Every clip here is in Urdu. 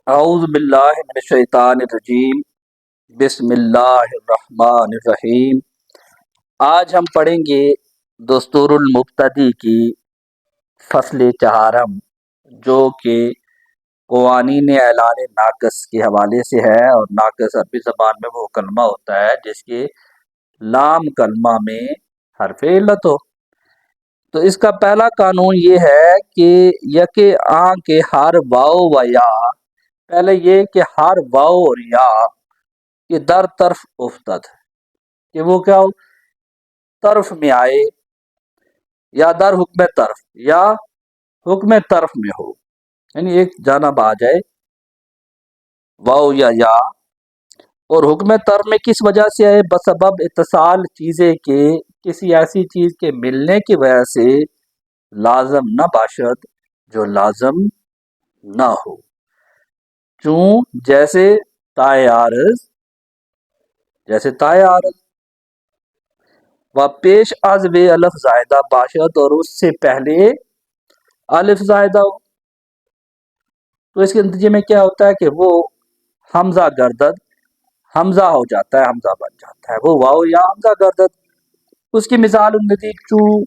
اعوذ باللہ من الشیطان الرجیم، بسم اللہ الرحمن الرحیم۔ آج ہم پڑھیں گے دستور المبتدی کی فصل چہارم، جو کہ قوانین اعلان ناقص کے حوالے سے ہے، اور ناقص عربی زبان میں وہ کلمہ ہوتا ہے جس کے لام کلمہ میں حرف علت ہو۔ تو اس کا پہلا قانون یہ ہے کہ یک آن کے ہر واو و یا، پہلے یہ کہ ہر واو اور یا کہ در طرف افتد، کہ وہ کیا ہو، طرف میں آئے، یا در حکم طرف، یا حکم طرف میں ہو، یعنی ایک جانب آ جائے واو یا۔ اور حکم طرف میں کس وجہ سے آئے؟ بسبب اتصال چیزیں کے، کسی ایسی چیز کے ملنے کی وجہ سے لازم نہ باشد جو لازم نہ ہو، چوں جیسے تائے عارض، جیسے تائے عارض، و پیش از وے الف زائدہ باشد، اور اس سے پہلے الف زائدہ ہو۔ تو اس کے نتیجے میں کیا ہوتا ہے کہ وہ حمزہ گردد، حمزہ ہو جاتا ہے، حمزہ بن جاتا ہے، وہ واو یا حمزہ گردد۔ اس کی مثال النتیج چوں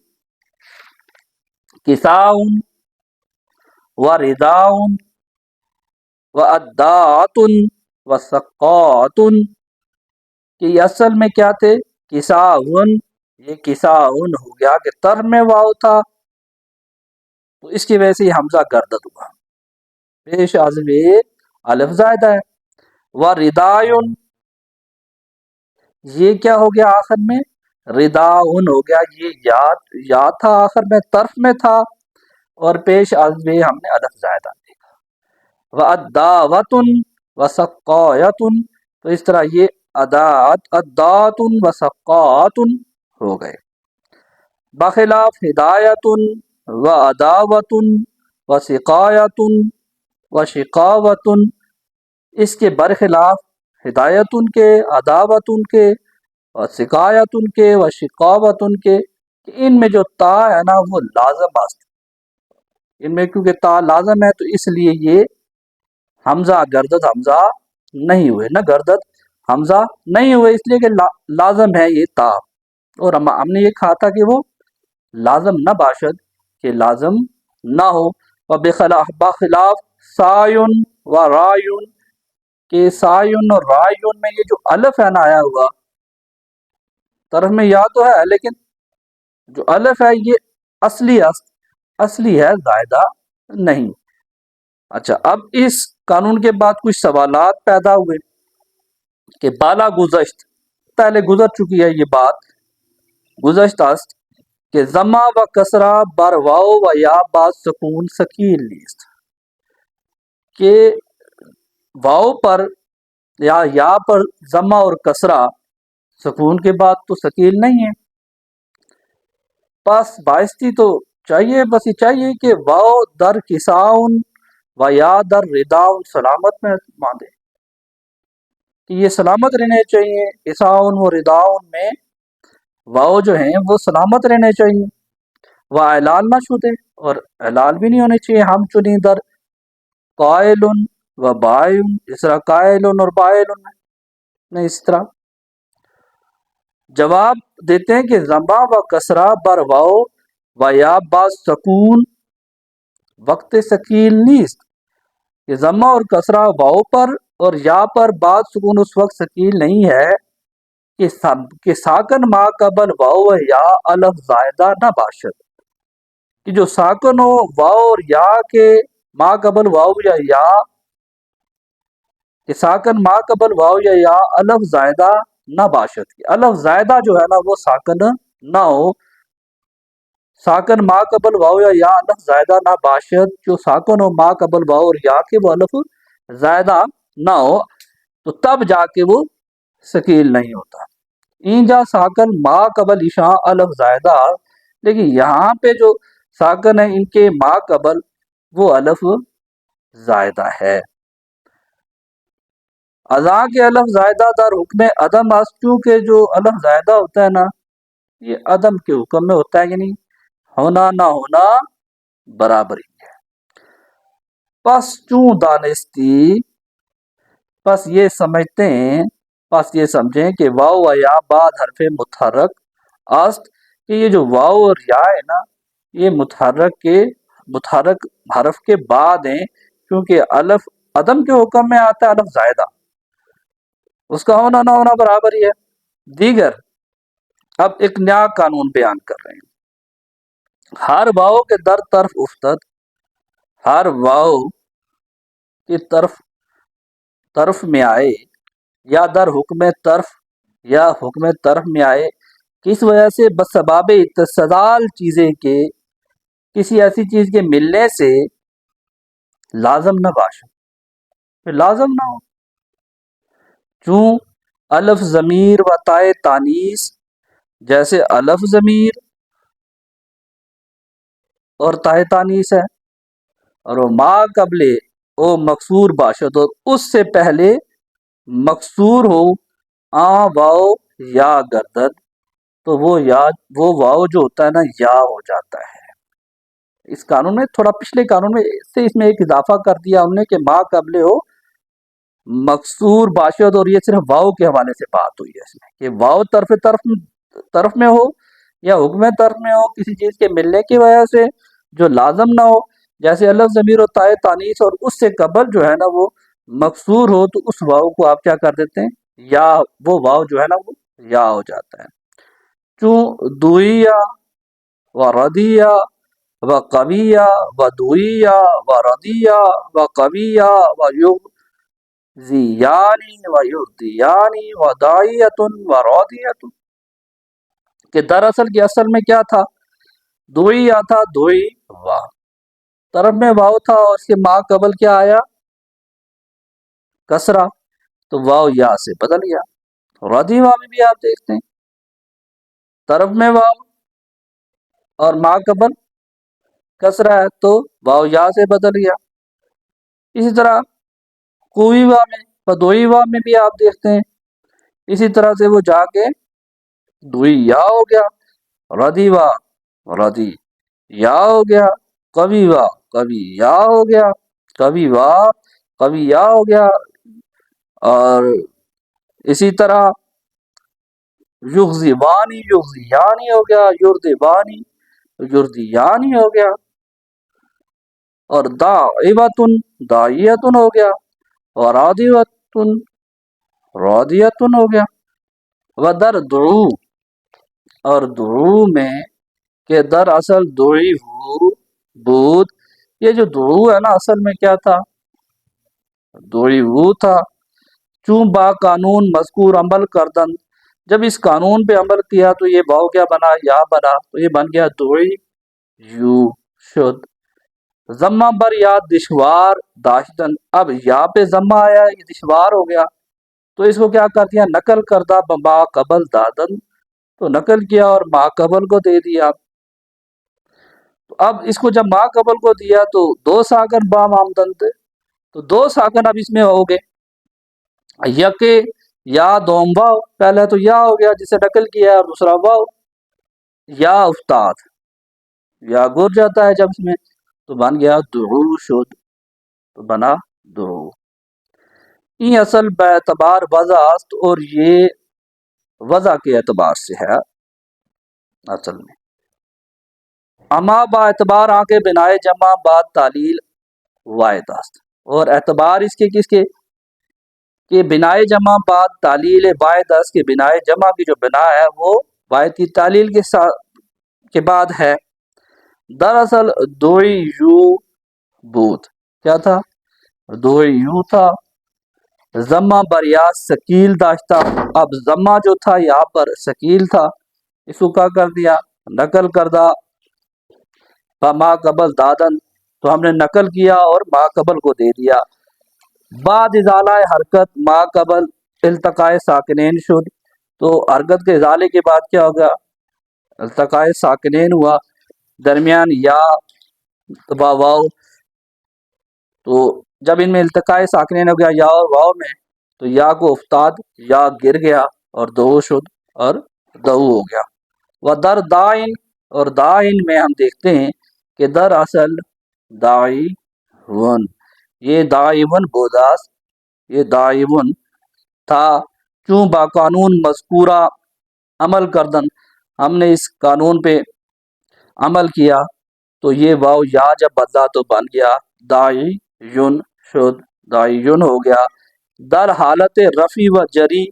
کساؤن و رداؤن و اداعتن و سقاطن، کہ یہ اصل میں کیا تھے؟ کساؤن، یہ کساؤن ہو گیا کہ تر میں واو تھا، تو اس کی وجہ سے یہ حمزہ گردد ہوا، پیش از وے الف زائدہ ہے۔ و رداؤن، یہ کیا ہو گیا آخر میں؟ رداؤن ہو گیا، یہ یا تھا آخر میں، طرف میں تھا، اور پیش از وے ہم نے الف زائدہ دیکھا۔ و اداوتن و سقایتن، تو اس طرح یہ اداتن و سقاتن ہو گئے، بخلاف ہدایتن و اداوتن و سقایتن و شقاوتن، اس کے برخلاف ہدایتن کے، اداوتن کے، و سقایتن کے، و شقاوتن کے، کہ ان میں جو تا ہے نا وہ لازم است، ان میں کیونکہ تا لازم ہے تو اس لیے یہ حمزہ گردد حمزہ نہیں ہوئے، نہ گردد حمزہ نہیں ہوئے، اس لیے کہ لازم ہے یہ تا، اور ہم نے یہ کہا تھا کہ وہ لازم نہ باشد کہ لازم نہ ہو۔ بخلاف سایون و رایون، کہ سایون اور رایون میں یہ جو الف ہے نا آیا ہوا، طرف میں یا تو ہے لیکن جو الف ہے یہ اصلی ہے، زائدہ نہیں۔ اچھا، اب اس قانون کے بعد کچھ سوالات پیدا ہوئے کہ بالا گزشت، پہلے گزر چکی ہے یہ بات، گزشت است کہ ضمہ و کسرہ بر واو و یا با سکون ثقیل نیست، کہ واو پر یا پر ضمہ اور کسرہ سکون کے بعد تو ثقیل نہیں ہے، پس بائستی تو چاہیے، بس یہ چاہیے کہ واو در کساؤن و یا در رداؤن سلامت میں باندھے، کہ یہ سلامت رہنے چاہیے، کساؤن و رداؤن میں واو جو ہیں وہ سلامت رہنے چاہیے، وہ اعلال نہ شدے، اور اعلال بھی نہیں ہونے چاہیے، ہم چنی در قائلن و بائن، اس طرح قائلن اور بائلن نہیں، اس طرح جواب دیتے ہیں کہ ضمہ و کسرہ بر واو و یا با سکون وقت ثقیل نیست، کہ ضمہ اور کسرہ واو پر اور یا پر بعد سکون اس وقت ثقیل نہیں ہے کہ ساکن ما قبل واو و یا الف زائدہ نہ باشد، کہ جو ساکن ہو واو اور یا کے ما قبل واو یا کہ ساکن ما قبل واو یا الف زائدہ نہ باشد، کہ الف زائدہ جو ہے نا وہ ساکن نہ ہو، ساکن ما قبل واو یا الف زائدہ نہ باشد، جو ساکن ہو ما قبل واو اور یا کے وہ الف زائدہ نہ ہو، تو تب جا کے وہ ثقیل نہیں ہوتا۔ این جا ساکن ما قبل اشاں الف زائدہ، لیکن یہاں پہ جو ساکن ہے ان کے ما قبل وہ الف زائدہ ہے۔ اذا کے الف زائدہ در حکم عدم است، چونکہ جو الف زائدہ ہوتا ہے نا یہ عدم کے حکم میں ہوتا ہے، یعنی ہونا نہ ہونا برابر ہی ہے۔ پس چوں دانستی، پس یہ سمجھتے ہیں، پس یہ سمجھیں کہ واو و یا بعد حرف متحرک است، کہ یہ جو واو اور یا ہے نا، یہ متحرک حرف کے بعد ہیں، کیونکہ الف عدم کے حکم میں آتا ہے، الف زائدہ، اس کا ہونا نہ ہونا برابر ہی ہے۔ دیگر اب ایک نیا قانون بیان کر رہے ہیں، ہر واو کے در طرف افتد، ہر واو کی طرف میں آئے، یا در حکم طرف، یا حکم طرف میں آئے، کس وجہ سے؟ بسباب اتصال چیزیں کے، کسی ایسی چیز کے ملنے سے، لازم نہ باشد، پھر لازم نہ ہو، چوں الف ضمیر و تائے تانیس، جیسے الف ضمیر اور تائے تانیس ہے، اور وہ ما قبل او مکسور باشد، اور اس سے پہلے مکسور ہو آ واو یا گردد، تو وہ واو جو ہوتا ہے نا، یا ہو جاتا ہے۔ اس قانون میں تھوڑا پچھلے قانون میں سے اس میں ایک اضافہ کر دیا ہم نے کہ ما قبل ہو مکسور باشد، اور یہ صرف واو کے حوالے سے بات ہوئی ہے اس میں، کہ واو طرف میں ہو یا حکم طرف میں ہو، کسی چیز کے ملنے کی وجہ سے جو لازم نہ ہو، جیسے الف ضمیر و تائے تانیث، اور اس سے قبل جو ہے نا وہ مکسور ہو، تو اس واو کو آپ کیا کر دیتے ہیں؟ یا، وہ واو جو ہے نا وہ یا ہو جاتا ہے۔ چوں دویا و ردیا و قویہ و دویا و ردیا و قویہ و یغزیانی و یغدیانی و داعیتن و رادیتن، کہ دراصل کی اصل میں کیا تھا؟ دوئی یا تھا، دوئی وا، طرف میں واو تھا اور اس کے ما قبل کیا آیا؟ کسرہ، تو واو یا سے بدل گیا۔ رادی وا میں بھی آپ دیکھتے ہیں، طرف میں واو اور ما قبل کسرہ ہے، تو واو یا سے بدل گیا۔ اسی طرح کوئی وا میں، پدوئی وا میں بھی آپ دیکھتے ہیں، اسی طرح سے وہ جا کے دوئی یا ہو گیا، ردی وا ردی یا ہو گیا، کبھی وا کبھی یا ہو گیا، کبھی وا کبھی یا ہو گیا، اور اسی طرح یغزیوانی یغزیانی ہو گیا، یردیوانی یردیانی ہو گیا، اور داعیتن داعیتن ہو گیا، اور رادیتن رادیتن ہو گیا۔ ودر دعو، اور دعو میں، کہ در اصل دعی ہو بود، یہ جو دعو ہے نا اصل میں کیا تھا؟ دعی ہو تھا، چوں با قانون مذکور عمل کردن، جب اس قانون پہ عمل کیا تو یہ واو کیا بنا؟ یا بنا، تو یہ بن گیا دعی یو شد، ضمہ بر یا دشوار داشتن، اب یا پہ ضمہ آیا، یہ دشوار ہو گیا، تو اس کو کیا کر دیا؟ نقل کردہ بما قبل دادن، تو نقل کیا اور ما قبل کو دے دیا۔ تو اب اس کو جب ما قبل کو دیا تو دو ساکن با آمدن تھے، تو دو ساکن اب اس میں ہو گئے، یکے یا دوم واو، پہلے تو یا ہو گیا جسے نقل کیا ہے، اور دوسرا واو، یا افتاد، یا گر جاتا ہے جب اس میں، تو بن گیا دعو شد، تو بنا دعو۔ یہ اصل با اعتبار وضع است، اور یہ وضع کے اعتبار سے ہے اصل میں۔ اما با اعتبار آنکھ بنائے جمع بعد تعلیل واحد است، اور اعتبار اس کے کس کے؟ کہ بنائے جمع بعد تعلیل واحد است، کہ بنائے جمع کی جو بنا ہے وہ واحد کی تعلیل کے بعد ہے۔ دراصل دوئی یو بود، کیا تھا؟ دوئی یو تھا، ضمہ بر یا ثقیل داشتہ، اب ضمہ جو تھا یہاں پر ثقیل تھا، اس کو کیا کر دیا؟ نقل کردہ ما قبل دادن، تو ہم نے نقل کیا اور ما قبل کو دے دیا۔ بعد ازالہ حرکت ما قبل التقائے ساکنین شد، تو حرکت کے ازالے کے بعد کیا ہوگا؟ التقائے ساکنین ہوا، درمیان یا واو، تو جب ان میں التقائے ساکنین ہو گیا یا اور واو میں، تو یا کو افتاد، یا گر گیا، اور دو شد، اور دو ہو گیا۔ و در دائن، اور دائن میں ہم دیکھتے ہیں کہ در اصل دائی ون، یہ دائون بوداس، یہ دائون تھا چوں با قانون مذکورہ عمل کردن، ہم نے اس قانون پہ عمل کیا، تو یہ واو یا جب بدلا تو بن گیا دائی یون، شد دائی یون ہو گیا۔ در حالت رفی و جری،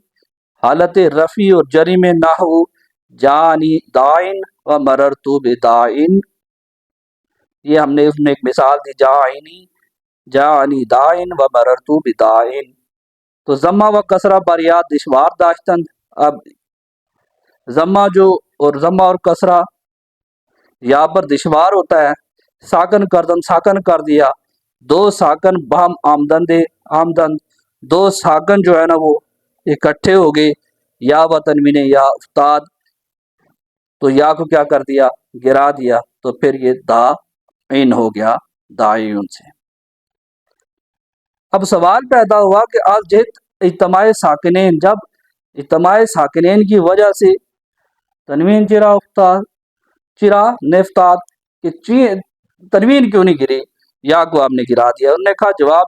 حالت رفی اور جری میں نحو جانی دائن و مررتو بدائن، یہ ہم نے اس میں ایک مثال دی، جانی دائن و مررتو بدائن۔ تو ضمہ و کسرہ بر یا دشوار داشتند، اب ضمہ جو اور ضمہ اور کسرہ یا پر دشوار ہوتا ہے، ساکن کردن ساکن کر دیا، دو ساکن بہم آمدن دے آمدن، دو ساکن جو ہے نا وہ اکٹھے ہو گئے، یا و تنوین یا استاد، تو یا کو کیا کر دیا گرا دیا، تو پھر یہ دا عین ہو گیا دائیون سے۔ اب سوال پیدا ہوا کہ آج جہت اجتماع ساکنین، جب اجتماع ساکنین کی وجہ سے تنوین چرا نفتاد کہ تنوین کیوں نہیں گری، یا کو آپ نے گرا دیا۔ انہوں نے کہا جواب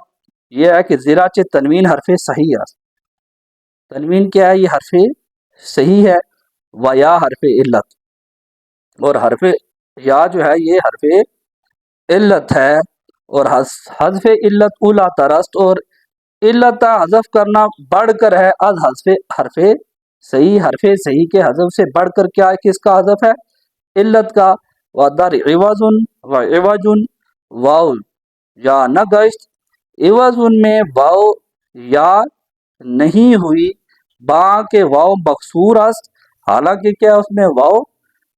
یہ ہے کہ زیرا چ تنوین حرف صحیح ہے، تنوین کیا ہے، یہ حرف صحیح ہے، و یا حرف علت، اور حرف یا جو ہے یہ حرف علت ہے، اور حذف علت اولا ترست، اور علت حذف کرنا بڑھ کر ہے از حذف حرف صحیح، حرف صحیح کے حذف سے بڑھ کر کیا ہے، کس کا حذف ہے، علت کا۔ و در عوضن و عوجن واو یا نہ گشت، عوضن میں واو یا نہیں ہوئی، با کے واو مکسور است، حالانکہ کیا اس میں واو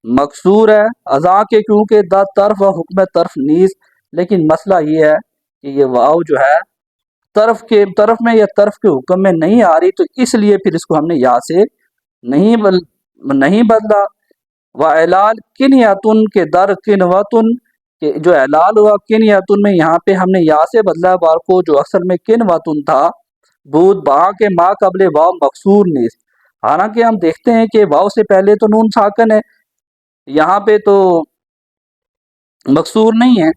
مکسور ہے، ازاں کے کیونکہ دا طرف و حکم طرف نیز، لیکن مسئلہ یہ ہے کہ یہ واو جو ہے طرف میں یا طرف کے حکم میں نہیں آ رہی، تو اس لیے پھر اس کو ہم نے یا سے نہیں بدلا۔ و اعلال کنیتن کے در کنوتن، کہ جو اعلال ہوا کنیتن میں، یہاں پہ ہم نے یا سے بدلا بار کو، جو اصل میں کنوتن تھا، بود با کے ما قبل واو مکسور نیز، حالانکہ ہم دیکھتے ہیں کہ واو سے پہلے تو نون ساکن ہے، یہاں پہ تو مکسور نہیں ہے،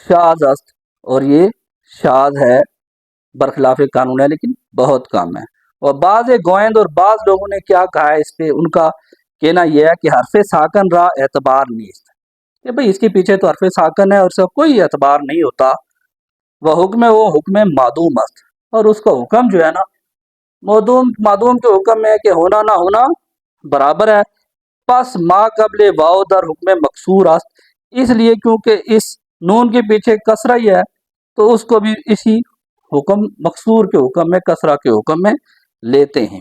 شاذ است، اور یہ شاذ ہے، برخلاف قانون ہے، لیکن بہت کم ہے۔ اور بعض گوئند اور بعض لوگوں نے کیا کہا ہے اس پہ، ان کا کہنا یہ ہے کہ حرف ساکن را اعتبار نیست، کہ بھئی اس کے پیچھے تو حرف ساکن ہے اور اس کا کوئی اعتبار نہیں ہوتا، وہ حکم معدوم است، اور اس کا حکم جو ہے نا معدوم کے حکم میں ہے کہ ہونا نہ ہونا برابر ہے۔ پس ما قبل واو در حکم مکسور است، اس لیے کیونکہ اس نون کے پیچھے کسرہ ہی ہے، تو اس کو بھی اسی حکم مکسور کے حکم میں، کسرہ کے حکم میں لیتے ہیں۔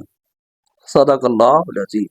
صدق اللہ العظیم۔